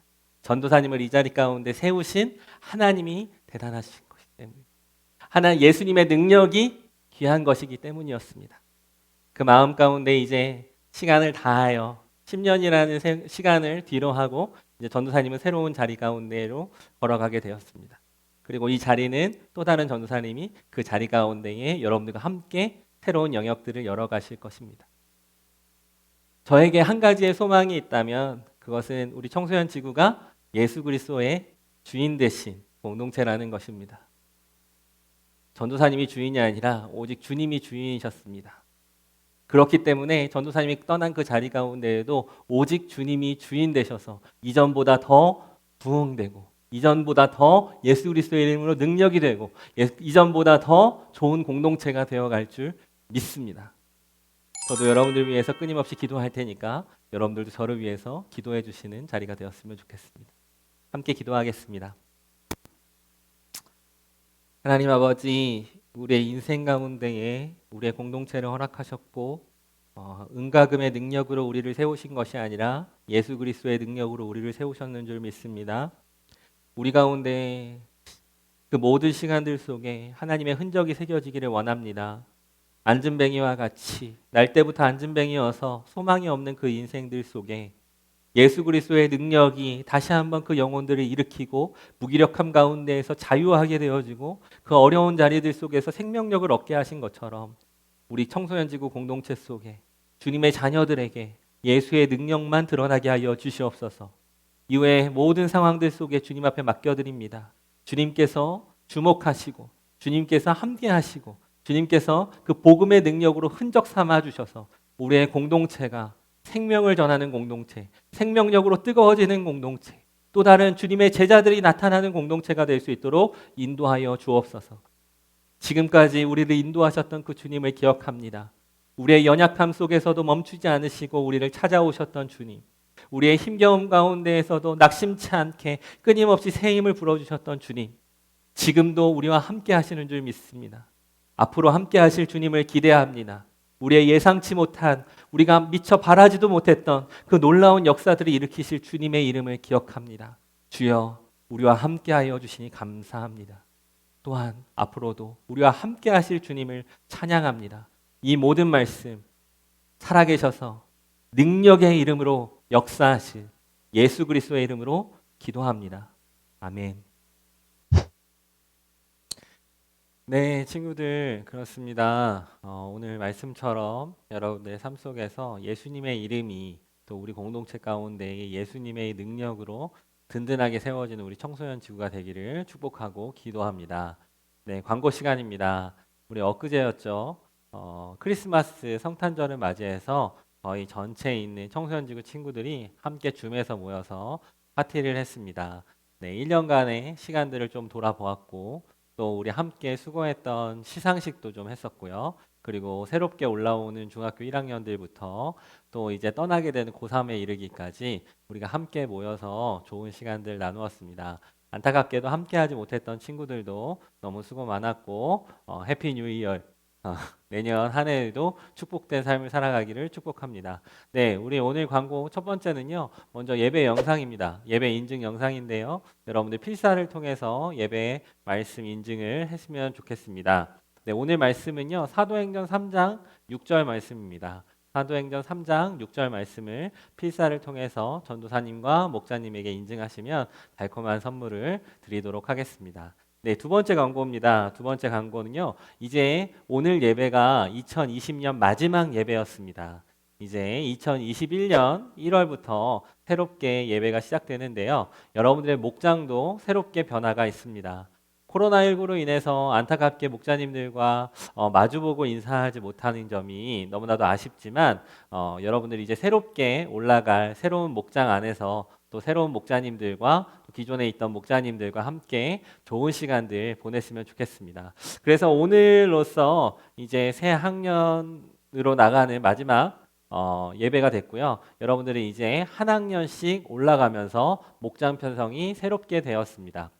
전도사님을 이 자리 가운데 세우신 하나님이 대단하신 것이기 때문에 하나님 예수님의 능력이 귀한 것이기 때문이었습니다. 그 마음 가운데 이제 시간을 다하여 10년이라는 시간을 뒤로 하고 이제 전도사님은 새로운 자리 가운데로 걸어가게 되었습니다. 그리고 이 자리는 또 다른 전도사님이 그 자리 가운데에 여러분들과 함께 새로운 영역들을 열어가실 것입니다. 저에게 한 가지의 소망이 있다면 그것은 우리 청소년 지구가 예수 그리스도의 주인 되신 공동체라는 것입니다. 전도사님이 주인이 아니라 오직 주님이 주인이셨습니다. 그렇기 때문에 전도사님이 떠난 그 자리 가운데에도 오직 주님이 주인 되셔서 이전보다 더 부흥되고 이전보다 더 예수 그리스도의 이름으로 능력이 되고 이전보다 더 좋은 공동체가 되어갈 줄 믿습니다. 저도 여러분들 위해서 끊임없이 기도할 테니까 여러분들도 저를 위해서 기도해 주시는 자리가 되었으면 좋겠습니다. 함께 기도하겠습니다. 하나님 아버지, 우리의 인생 가운데에 우리의 공동체를 허락하셨고 은과금의 능력으로 우리를 세우신 것이 아니라 예수 그리스도의 능력으로 우리를 세우셨는 줄 믿습니다. 우리 가운데 그 모든 시간들 속에 하나님의 흔적이 새겨지기를 원합니다. 안진뱅이와 같이 날 때부터 안진뱅이여서 소망이 없는 그 인생들 속에 예수 그리스도의 능력이 다시 한번 그 영혼들을 일으키고 무기력함 가운데에서 자유하게 되어지고 그 어려운 자리들 속에서 생명력을 얻게 하신 것처럼 우리 청소년 지구 공동체 속에 주님의 자녀들에게 예수의 능력만 드러나게 하여 주시옵소서. 이외의 모든 상황들 속에 주님 앞에 맡겨드립니다. 주님께서 주목하시고 주님께서 함께하시고 주님께서 그 복음의 능력으로 흔적 삼아 주셔서 우리의 공동체가 생명을 전하는 공동체, 생명력으로 뜨거워지는 공동체, 또 다른 주님의 제자들이 나타나는 공동체가 될 수 있도록 인도하여 주옵소서. 지금까지 우리를 인도하셨던 그 주님을 기억합니다. 우리의 연약함 속에서도 멈추지 않으시고 우리를 찾아오셨던 주님, 우리의 힘겨움 가운데에서도 낙심치 않게 끊임없이 새 힘을 불어주셨던 주님, 지금도 우리와 함께 하시는 줄 믿습니다. 앞으로 함께 하실 주님을 기대합니다. 우리의 예상치 못한, 우리가 미처 바라지도 못했던 그 놀라운 역사들을 일으키실 주님의 이름을 기억합니다. 주여, 우리와 함께하여 주시니 감사합니다. 또한 앞으로도 우리와 함께 하실 주님을 찬양합니다. 이 모든 말씀 살아계셔서 능력의 이름으로 역사하실 예수 그리스도의 이름으로 기도합니다. 아멘. 네, 친구들, 그렇습니다. 오늘 말씀처럼 여러분들의 삶 속에서 예수님의 이름이 또 우리 공동체 가운데 예수님의 능력으로 든든하게 세워지는 우리 청소년 지구가 되기를 축복하고 기도합니다. 네, 광고 시간입니다. 우리 엊그제였죠. 크리스마스 성탄절을 맞이해서 저희 전체에 있는 청소년 지구 친구들이 함께 줌에서 모여서 파티를 했습니다. 네, 1년간의 시간들을 좀 돌아보았고 또 우리 함께 수고했던 시상식도 좀 했었고요. 그리고 새롭게 올라오는 중학교 1학년들부터 또 이제 떠나게 되는 고3에 이르기까지 우리가 함께 모여서 좋은 시간들 나누었습니다. 안타깝게도 함께하지 못했던 친구들도 너무 수고 많았고 해피 뉴 이어. 내년 한 해에도 축복된 삶을 살아가기를 축복합니다. 네, 우리 오늘 광고 첫 번째는요. 먼저 예배 영상입니다. 예배 인증 영상인데요. 여러분들 필사를 통해서 예배 말씀 인증을 했으면 좋겠습니다. 네, 오늘 말씀은요. 사도행전 3장 6절 말씀입니다. 사도행전 3장 6절 말씀을 필사를 통해서 전도사님과 목자님에게 인증하시면 달콤한 선물을 드리도록 하겠습니다. 네, 두 번째 광고입니다. 두 번째 광고는요. 이제 오늘 예배가 2020년 마지막 예배였습니다. 이제 2021년 1월부터 새롭게 예배가 시작되는데요. 여러분들의 목장도 새롭게 변화가 있습니다. 코로나19로 인해서 안타깝게 목자님들과 마주보고 인사하지 못하는 점이 너무나도 아쉽지만 여러분들이 이제 새롭게 올라갈 새로운 목장 안에서 또 새로운 목자님들과 또 기존에 있던 목자님들과 함께 좋은 시간들 보냈으면 좋겠습니다. 그래서 오늘로써 이제 새 학년으로 나가는 마지막 예배가 됐고요. 여러분들이 이제 한 학년씩 올라가면서 목장 편성이 새롭게 되었습니다.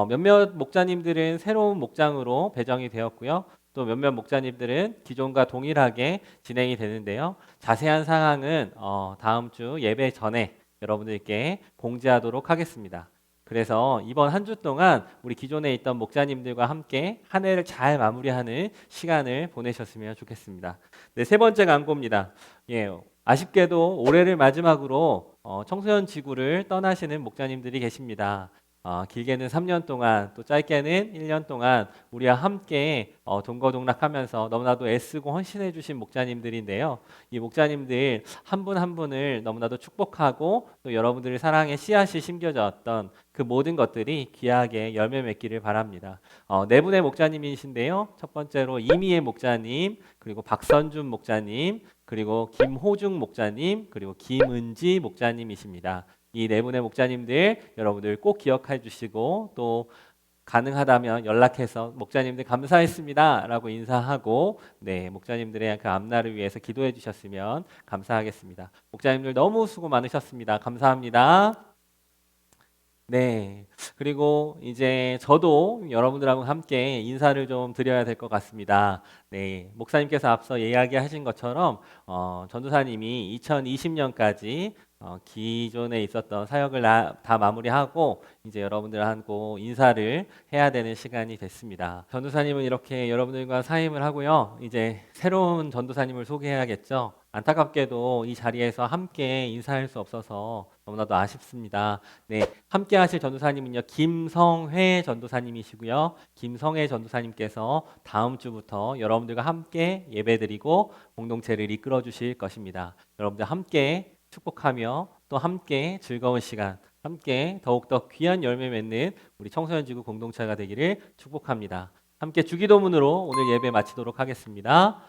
몇몇 목자님들은 새로운 목장으로 배정이 되었고요. 또 몇몇 목자님들은 기존과 동일하게 진행이 되는데요. 자세한 사항은 다음 주 예배 전에 여러분들께 공지하도록 하겠습니다. 그래서 이번 한 주 동안 우리 기존에 있던 목자님들과 함께 한 해를 잘 마무리하는 시간을 보내셨으면 좋겠습니다. 네, 세 번째 광고입니다. 예, 아쉽게도 올해를 마지막으로 청소년 지구를 떠나시는 목자님들이 계십니다. 길게는 3년 동안, 또 짧게는 1년 동안 우리와 함께 동거동락하면서 너무나도 애쓰고 헌신해 주신 목자님들인데요. 이 목자님들 한 분 한 분을 너무나도 축복하고 또 여러분들의 사랑에 씨앗이 심겨졌던 그 모든 것들이 귀하게 열매 맺기를 바랍니다. 네 분의 목자님이신데요. 첫 번째로 이미애 목자님, 그리고 박선준 목자님, 그리고 김호중 목자님, 그리고 김은지 목자님이십니다. 이 네 분의 목자님들 여러분들 꼭 기억해 주시고 또 가능하다면 연락해서 목자님들 감사했습니다 라고 인사하고 네, 목자님들의 그 앞날을 위해서 기도해 주셨으면 감사하겠습니다. 목자님들 너무 수고 많으셨습니다. 감사합니다. 네, 그리고 이제 저도 여러분들하고 함께 인사를 좀 드려야 될 것 같습니다. 네, 목사님께서 앞서 이야기하신 것처럼 전도사님이 2020년까지 기존에 있었던 사역을 다 마무리하고 이제 여러분들하고 인사를 해야 되는 시간이 됐습니다. 전도사님은 이렇게 여러분들과 사임을 하고요. 이제 새로운 전도사님을 소개해야겠죠. 안타깝게도 이 자리에서 함께 인사할 수 없어서 너무나도 아쉽습니다. 네, 함께 하실 전도사님은요, 김성회 전도사님이시고요. 김성회 전도사님께서 다음 주부터 여러분들과 함께 예배드리고 공동체를 이끌어 주실 것입니다. 여러분들 함께 축복하며 또 함께 즐거운 시간, 함께 더욱더 귀한 열매 맺는 우리 청소년 지구 공동체가 되기를 축복합니다. 함께 주기도문으로 오늘 예배 마치도록 하겠습니다.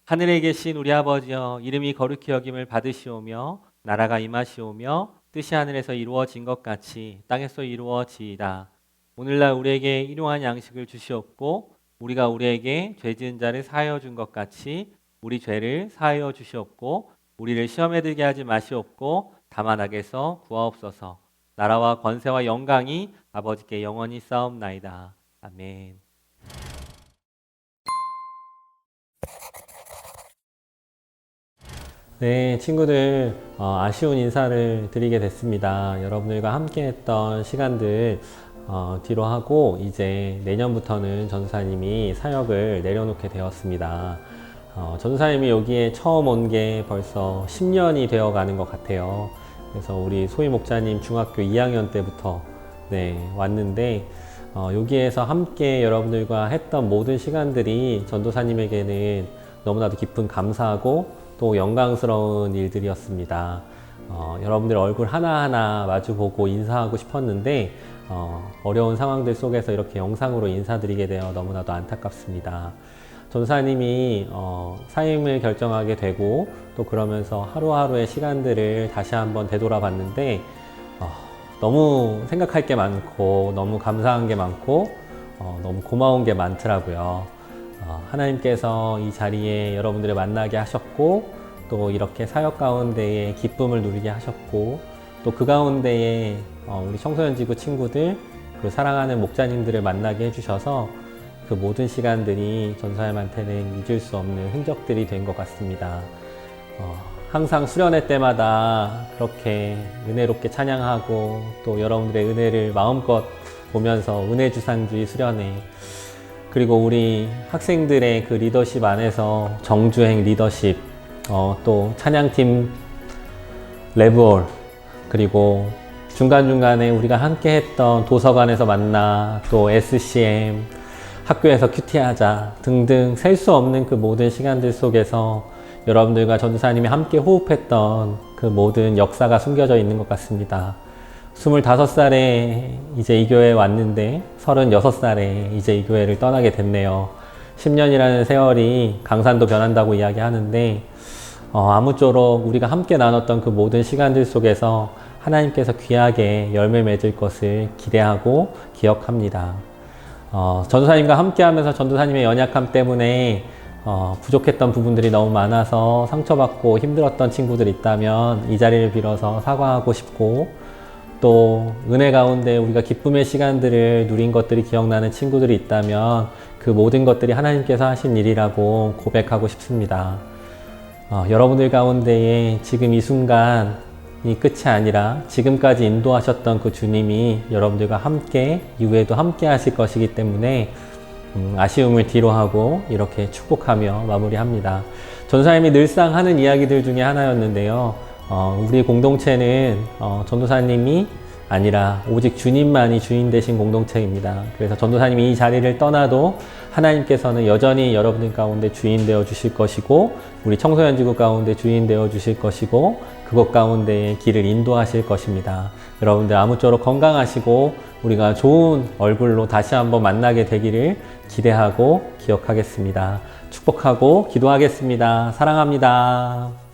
하늘에 계신 우리 아버지여, 이름이 거룩히 여김을 받으시오며 나라가 임하시오며 뜻이 하늘에서 이루어진 것 같이 땅에서 이루어지이다. 오늘날 우리에게 일용할 양식을 주시옵고 우리가 우리에게 죄 지은 자를 사하여 준 것 같이 우리 죄를 사하여 주시옵고 우리를 시험에 들게 하지 마시옵고 다만 악에서 구하옵소서. 나라와 권세와 영광이 아버지께 영원히 싸움나이다. 아멘. 네, 친구들, 아쉬운 인사를 드리게 됐습니다. 여러분들과 함께 했던 시간들 뒤로 하고 이제 내년부터는 전도사님이 사역을 내려놓게 되었습니다. 전도사님이 여기에 처음 온 게 벌써 10년이 되어 가는 것 같아요. 그래서 우리 소희 목자님 중학교 2학년 때부터 왔는데 여기에서 함께 여러분들과 했던 모든 시간들이 전도사님에게는 너무나도 깊은 감사하고 또 영광스러운 일들이었습니다. 여러분들 얼굴 하나하나 마주보고 인사하고 싶었는데 어려운 상황들 속에서 이렇게 영상으로 인사드리게 되어 너무나도 안타깝습니다. 전도사님이 사임을 결정하게 되고 또 그러면서 하루하루의 시간들을 다시 한번 되돌아봤는데 너무 생각할 게 많고 너무 감사한 게 많고 너무 고마운 게 많더라고요. 하나님께서 이 자리에 여러분들을 만나게 하셨고 또 이렇게 사역 가운데에 기쁨을 누리게 하셨고 또 그 가운데에 우리 청소년 지구 친구들 그리고 사랑하는 목자님들을 만나게 해주셔서 그 모든 시간들이 전도사님한테는 잊을 수 없는 흔적들이 된 것 같습니다. 항상 수련회 때마다 그렇게 은혜롭게 찬양하고 또 여러분들의 은혜를 마음껏 보면서 은혜 주산주의 수련회 그리고 우리 학생들의 그 리더십 안에서 정주행 리더십 또 찬양팀 레브올 그리고 중간중간에 우리가 함께 했던 도서관에서 만나 또 SCM 학교에서 큐티하자 등등 셀 수 없는 그 모든 시간들 속에서 여러분들과 전도사님이 함께 호흡했던 그 모든 역사가 숨겨져 있는 것 같습니다. 25살에 이제 이 교회에 왔는데 36살에 이제 이 교회를 떠나게 됐네요. 10년이라는 세월이 강산도 변한다고 이야기하는데 아무쪼록 우리가 함께 나눴던 그 모든 시간들 속에서 하나님께서 귀하게 열매 맺을 것을 기대하고 기억합니다. 전도사님과 함께 하면서 전도사님의 연약함 때문에 부족했던 부분들이 너무 많아서 상처받고 힘들었던 친구들이 있다면 이 자리를 빌어서 사과하고 싶고, 또 은혜 가운데 우리가 기쁨의 시간들을 누린 것들이 기억나는 친구들이 있다면 그 모든 것들이 하나님께서 하신 일이라고 고백하고 싶습니다. 여러분들 가운데에 지금 이 순간이 끝이 아니라 지금까지 인도하셨던 그 주님이 여러분들과 함께 이후에도 함께 하실 것이기 때문에 아쉬움을 뒤로하고 이렇게 축복하며 마무리합니다. 전도사님이 늘상 하는 이야기들 중에 하나였는데요. 우리 공동체는 전도사님이 아니라 오직 주님만이 주인 되신 공동체입니다. 그래서 전도사님이 이 자리를 떠나도 하나님께서는 여전히 여러분들 가운데 주인 되어 주실 것이고, 우리 청소년지구 가운데 주인 되어 주실 것이고, 그것 가운데의 길을 인도하실 것입니다. 여러분들 아무쪼록 건강하시고 우리가 좋은 얼굴로 다시 한번 만나게 되기를 기대하고 기억하겠습니다. 축복하고 기도하겠습니다. 사랑합니다.